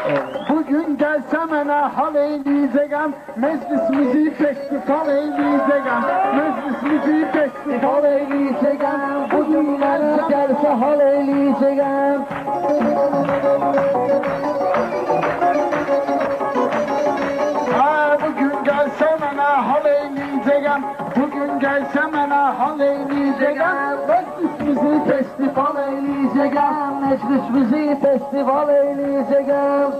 Bugün gelse mənə hal eyləyəcəyəm, meclisimizi festival eyləyəcəyəm, meclisimizi festival eyləyəcəyəm, bugün mənə gəlsə hal eyləyəcəyəm. Bugün gelse mənə hal eyləyəcəyəm, bugün gelse mənə hal eyləyəcəyəm, meclisimizi festival eyləyəcəyəm, meclisimizi festival eyləyəcəyəm.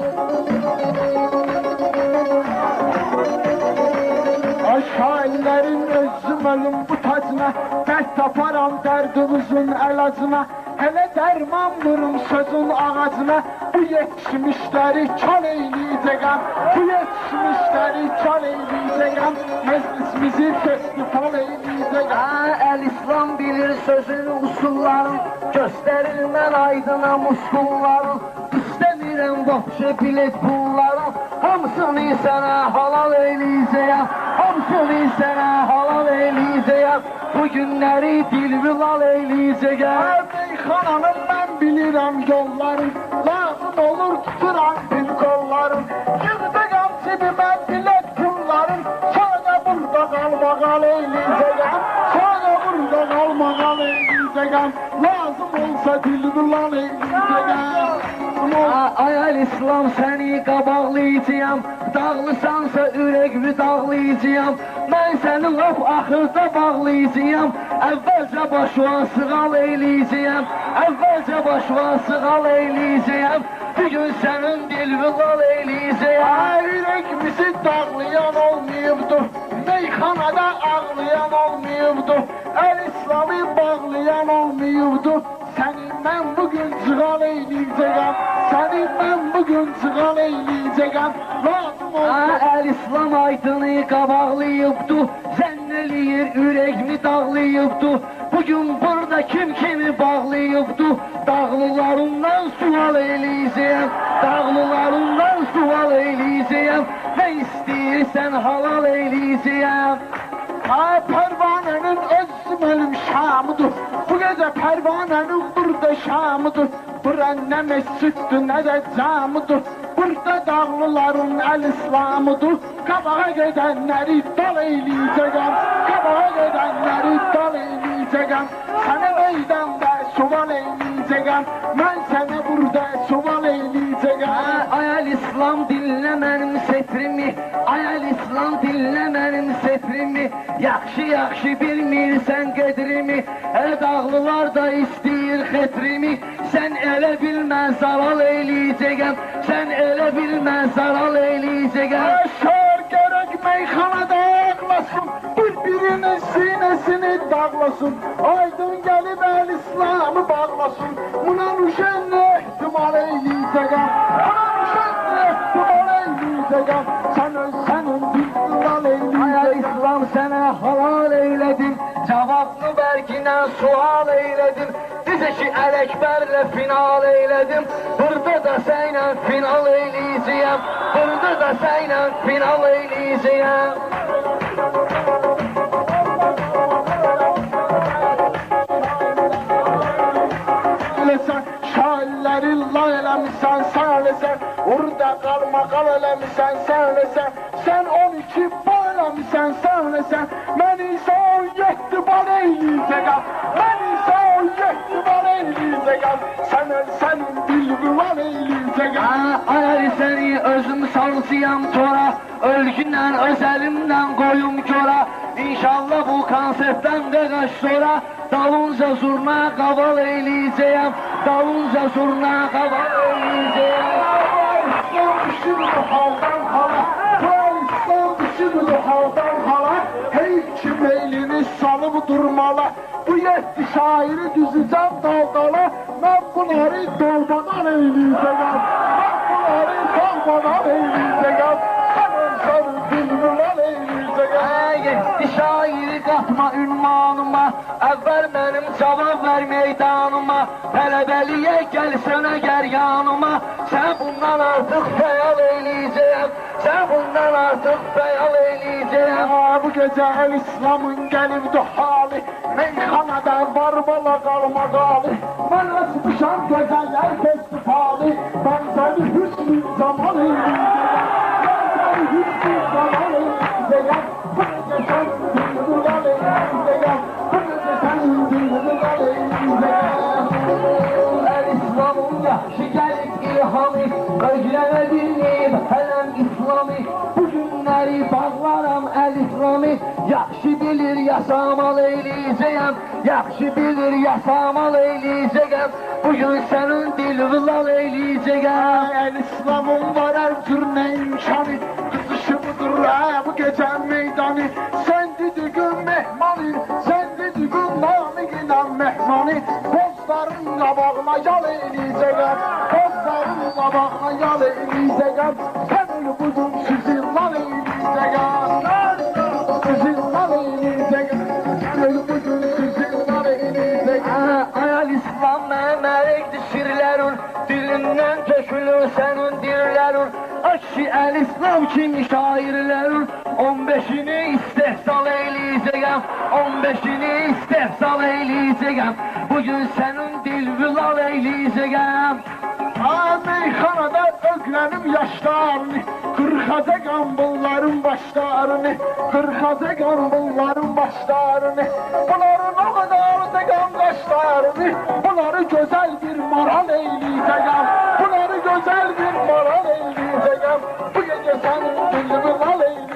Şairlərin özüm ölüm bu tacına, dərd taparam dərdimizin əlacına, hələ dərman vurum sözün ağacına, bu yetişmişləri kal eyləyəcəyəm, bu yetişmişləri kal eyləyəcəyəm, meclisimizi festival eyləyəcəyəm. Əl-İslam bilir sözün usullarını, göstərir mən aydına muskullarını, istəmirəm bohça bilet pullarını, hamısını sənə halal eyləyəcəyəm, hamısını sənə halal eyləyəcəyəm, bu günləri dilbilal eyləyəcəyəm. Meyxananın mən bilirəm yollarım, lazım olur tuturam bir kollarım, yığdığım cibimə bilet pullarım, sonra burada qalmaqal eyləyəcəyəm, sonra burada qalmaqal eyləyəcəyəm, lazım olsa dilbilal eyləyəcəyəm. Ay Əl-İslam səni qabaqlayacağam, dağlısansa ürəkmi dağlayacağam, mən səni laf axırda bağlayacağam, əvvəlcə başva sığal eyləyəcəyəm, əvvəlcə başva sığal eyləyəcəyəm, bir gün sənin dilbilal eyləyəcəyəm. Ürəkimizi dağlayan olmayıbdır, meyxanada ağlayan olmayıbdır, Əl-İslam'ı bağlayan olmayıbdır, səni mən bugün cığal eyləyəcəyəm, səni mən bugün cığal eyləyəcəyəm, lazım olsa. Əl-İslam aydını qabaqlayıbdır, zənn eləyir ürəkmi dağlayıbdır, bugün burada kim kimi bağlayıbdır, dağlılarından sual eyləyəcəyəm, dağlılarından sual eyləyəcəyəm, nə istəyirsən halal eyləyəcəyəm. Pərvanənin özüm ölüm şamıdır, bu gecə pərvanənin burada şamıdır, bura nə məsciddir, nə də camıdır, burada dağlıların Əl-İslamıdır, qabağa gedənləri dal eyləyəcəyəm, qabağa gedənləri dal eyləyəcəyəm, sənə meydanda sual eyləyəcəyəm, mən sənə burada sual eyləyəcəyəm. Ay Əl-İslam dinlə mənim setrimi, ay Əl-İslam dinlə mənim setrimi, yaxşı-yaxşı bilmirsən qədrimi, hələ dağlılar da istəyir xətrimi, sən elə bilmən zaral eyləyəcəyəm, sən elə bilmən zaral eyləyəcəyəm. Şər gərək meyxanada ağlasın, bir-birinin sinəsini dağlasın, aydın gəlib Əl-İslam'ı bağlasın, buna nüşən ehtimal eyləyəcəyəm, buna nüşən ehtimal eyləyəcəyəm, sən sənin dilbilal eyləyəcəyəm. Ay İslam sənə halal eylədim, cavabını bərkinə sual eylədim, bizə ki Əl-Əkbərlə final eylədim, burada da sənlə final eyləyəcəyəm, burada da sənlə final eyləyəcəyəm. Şairləri lay eləmişsən, səhləsən, orada qalmaqal eləmişsən, səhləsən, sən 12 bal eləmişsən, səhləsən, mən isə 17 bal eyləyəcəyəm, mən isə 17 bal eyləyəcəyəm, sənin dilbilal eyləyəcəyəm. Ay səni özüm salsıyam tora, ölgünlə öz əlimdən qoyum kora, İnşallah bu konsertdən qəqaş sonra, dalınca zurna qaval eyləyəcəyəm, dalınca zurna qaval eyləyəcəyəm. İslam düşür haldan hala, İslam düşür haldan hala, hey kim eylini salıb durmala, bu 7 şairi düzəcəm daldala, mən bunları dalbadan eyləyəcəyəm, mən bunları dalbadan eyləyəcəyəm, sənin dilbilal eyləyəcəyəm. 7 şairi qatma ünvanıma, əvvəl mənim cavab ver meydanıma, Tələbəliyə gəlsənə gər yanıma, sən bundan artıq fəyal eləyəcəyəm, sən bundan artıq fəyal eləyəcəyəm. Bu gecə el-İslamın gəlibdi hali, meyxanada var bala qalmaqalı. Mən açmışam gözəllər festivali, mən səni hüsnü zaman eləyəcəyəm, mən səni hüsnü zaman eləyəcəyəm. Bu gecə sən dilrular eləyəcəyəm, bu gecə sən dilrular eləyəcəyəm. El-İslamın yaxşı gəlib ilhamı, özləmə dinləyib hələm İslami. Bu günləri bağlaram el-İslami, yaxşı bilir yasamal eləyəcəyəm, yaxşı bilir yasamal eləyəcəyəm. Bugün sənin dilvilal eləyəcəyəm. El-İslamın var hər cür nə imkanı, qızışıbıdır bu gecə meydanı. Sən dediğin mehmanı, sən dediğin namiqlə mehmanı. Dostların qabağına yal eləyəcəyəm, dostların qabağına yal eləyəcəyəm. Sən ölü bugün sizinlal eləyəcəyəm, sizinlal eləyəcəyəm. Sən ölü bugün sizinlal eləyəcəyəm. Ayal İslam mənim ələkdir şirlərin, dilindən tökülür sənin dillərin. Aşki el-İslam kimi şairlərin, 15'ini istehsal eləyəcəyəm, 15'ini istehsal eləyəcəyəm. Bugün sənin dilvilal eləyəcəyəm. Meyxanada öqlənim yaşlarını, qırxacaqam bunların başlarını, qırxacaqam bunların başlarını. Bunların o qədər dəyəm qaşlarını, bunları gözəl bir maral eləyəcəyəm, bunları gözəl bir maral eləyəcəyəm. Bu gecə sənin dilvilal eləyəcəyəm.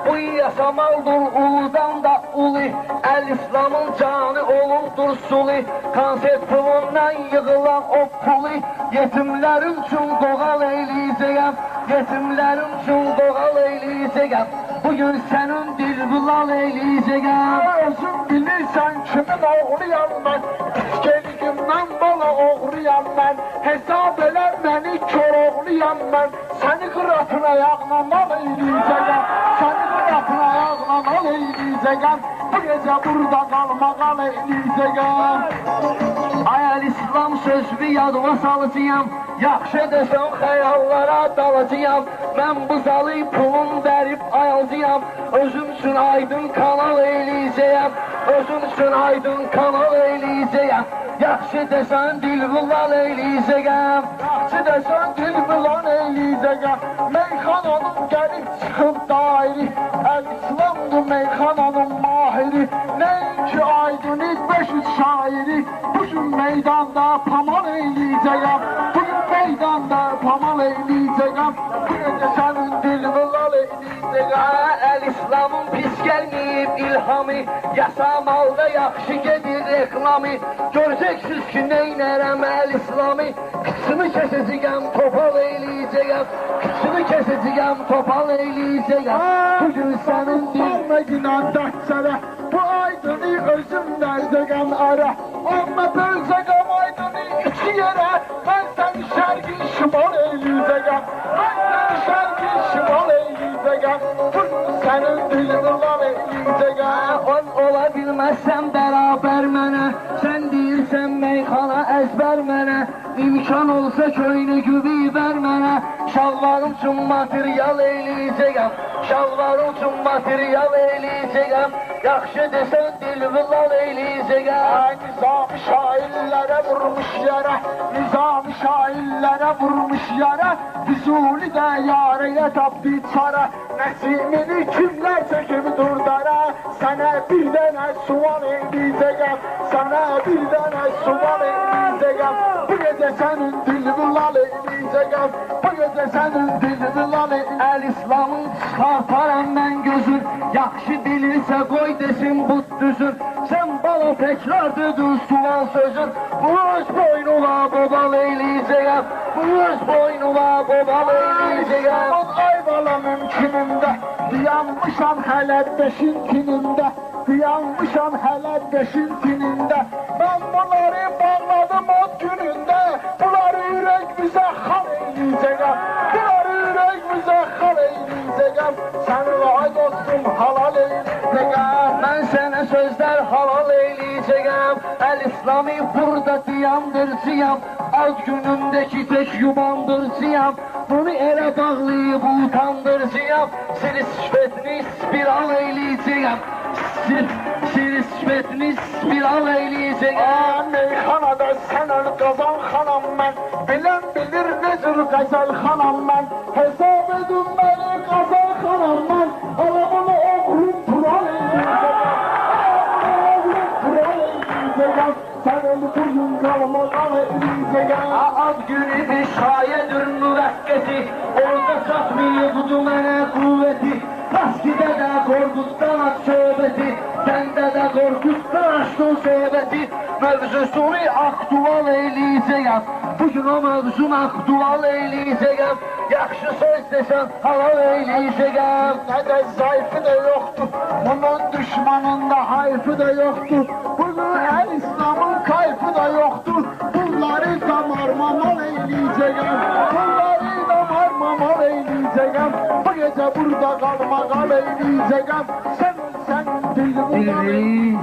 Bu yasamaldır uludan da ulu, el-İslamın canı olundur suli. Konsert pulundan yığılan o pulu, yetimlərim üçün qoğal eləyəcəyəm, yetimlərim üçün qoğal eləyəcəyəm. Bugün sənin dilvilal eləyəcəyəm. Özün bilirsən kimin oğluyam mən, İskəligimdən bala oğluyam mən. Hesab elə məni kör oğluyam mən, səni qıratın ayağına mal eləyəcəyəm, səni qıratın ayağına mal eləyəcəyəm. Bu gecə burada qalmaqal eləyəcəyəm. Ay el-İslam sözümü yadıma salacağım, yaxşı desən xəyallara dalacağım. Mən bu zalı pulun verib ayalacağım, özüm üçün aydın kanal eləyəcəyəm, özüm üçün aydın kanal eləyəcəyəm. Yaxşı desən dilvilal eləyəcəyəm, Yaxşı desən dilvilal eləyəcəyəm. Meyxananın gəlib çıxıb dairi, el-İslamdır meyxananın mahiri. Nəinki aydın 500 şairi, bugün meydanda pamal eləyəcəyəm, bugün meydanda pamal eləyəcəyəm. Bu gecə sənin dilvilal eləyəcəyəm. El-İslamın pis gəlməyib ilhamı, yasamalda yaxşı gedir reklamı. Görəcəksiniz ki, neynərəm el-İslamı, kısmı kəsəcəyəm, topal eləyəcəyəm, kısmı kəsəcəyəm, topal eləyəcəyəm. Bugün sənin Salmaqla dərsərə, bu aydını özüm dərzəqəm ara. Amma bölcəqəm aydını iki yerə, mən səni şərqi şimal eləyəcəyəm, mən səni şərqi şimal eləyəcəyəm. Bugün sənin dilvilal eləyəcəyəm. Ola bilməzsən bərabər mənə, sən deyirsən meyxana əzbər mənə. İmkan olsa köynə gübi ver mənə, şalvarım üçün material eləyəcəyəm, şalvarım üçün material eləyəcəyəm. Yaxşı desən dilvilal eləyəcəyəm. Nizami şairlərə vurmuş yerə, Nizami şairlərə vurmuş yerə, Füzuli də yarəyə tapdı çara. Nəsimini kimlər çəkib durdara, sənə bir dənə sual eləyəcəyəm, sənə bir dənə sual eləyəcəyəm. Bu gecə sənin dilvilal eləyəcəyəm, bu gecə sənin dilvilal eləyəcəyəm. El-İslamın çıxartaram mən gözün, yaxşı bilirsə qoy desin bu düzün. Sən bala təkrar dedin sual sözün, bu öz boynuna bobal eləyəcəyəm, bu öz boynuna bobal eləyəcəyəm. Ay bala mümkünümdə, dayanmışam hələ 5-in tinində, dayanmışam hələ 5-in tinində. Mən bunları bağladım od günündə, bunları ürəyimizə xal eləyəcəyəm, bunları ürəyimizə xal eləyəcəyəm. Səni ay dostum halal eləyəcəyəm. Mən sənə sözlər halal eləyəcəyəm. İslami burada diyandır ziyam, az günündeki tek yubandır ziyam. Bunu ele bağlayıp utandır ziyam, sirisbetini spiral eyleyeceğim. Sirisbetini spiral eyleyeceğim. Meyxanada sənən qazan xanam mən, bilən bilir necür qəzəl xanam mən. Hesab edin məni qazan xanam mən, alamını oğlum tural eləyəcəm. Sən el bugün qalma qal eləyəcəm. Az günü bir şayedir müvəqqəti, orada çatmayıbdı mənə qüvvəti. Taskidə də qorqutdan aç söhbəti, səndə də qorqutdan açdın söhbəti. Mövzusunu aktual eyleyeceğim, bugün o mövzunu aktual eyleyeceğim. Yaxşı söz desən halal eyleyeceğim. Nə də zayıfı da yoxdur, bunun düşmanında hayfı da yoxdur. Bunun hər İslamın kayfı da yoxdur. Bunları damarmamal eyleyeceğim. Bunları damarmamal eyleyeceğim. Bu gece burada kalmagal eyleyeceğim. Sen dilimi Dilini,